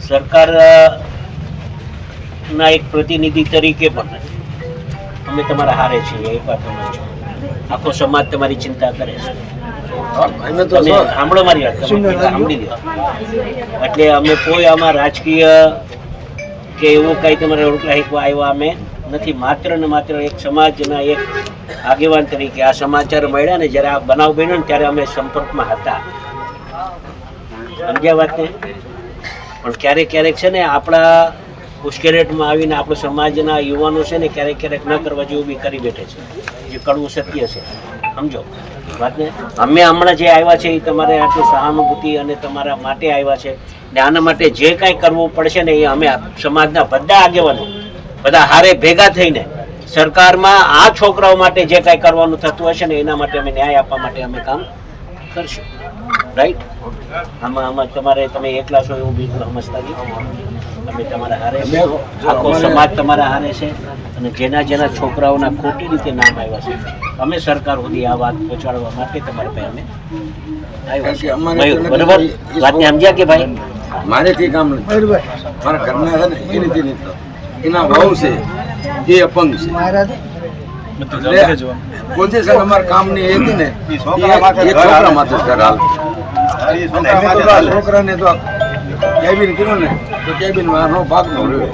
સરકારના એક પ્રતિનિધિ તરીકે પણ અમે તમારા હારે છીએ, એક વાત સમજો. આખો સમાજ તમારી ચિંતા કરે છે. તમે સાંભળો મારી વાત, સાંભળી લો. એટલે અમે કોઈ આમાં રાજકીય કે એવું કંઈ તમારે રોકલા આવ્યા અમે નથી. માત્ર ને માત્ર એક સમાજના એક આગેવાન તરીકે આ સમાચાર મળ્યા ને જ્યારે આ બનાવ બન્યો ને ત્યારે અમે સંપર્કમાં હતા. સમજ્યા વાતને? પણ ક્યારેક ક્યારેક છે ને આપણા ઉશ્કેરેટમાં આવીને આપણો સમાજના યુવાનો છે ને ક્યારેક ક્યારેક ન કરવા જેવું બી કરી બેઠે છે, જે કડવું સત્ય છે. સમજો વાતને? અમે હમણાં જે આવ્યા છે એ તમારે આટલું સહાનુભૂતિ અને તમારા માટે આવ્યા છે ને આના માટે જે કાંઈ કરવું પડશે ને એ અમે સમાજના બધા આગેવાનો બધા હારે ભેગા થઈને સરકારમાં આ છોકરાઓ માટે જે કાંઈ કરવાનું થતું હશે ને એના માટે અમે ન્યાય આપવા માટે અમે કામ કરશું. રાઈટ? આમાં તમારે તમે એકલા છો એવું બિલકુલ સમજતા નહીં. અમે તમારા હારે છે, આખો સમાજ તમારા હારે છે. અને જેના છોકરાઓના ખોટી રીતે નામ આવ્યા છે અમે સરકાર સુધી આ વાત પહોંચાડવા માટે તમારા પાસે અમે આવ્યા છે. બરોબર વાતને સમજ્યા કે ભાઈ? મારેથી કામ નથી, મારા ઘરના છે ને એ રીતે નહીં. એના ભાવ છે એ અપંગ છે. પોઝિશન અમારા કામની એ હતી ને એ છોકરા માથે સર હાલ છોકરાને તો કેબિન કીધું ને તો કેબિન મારો ભાગ નો રહ્યો.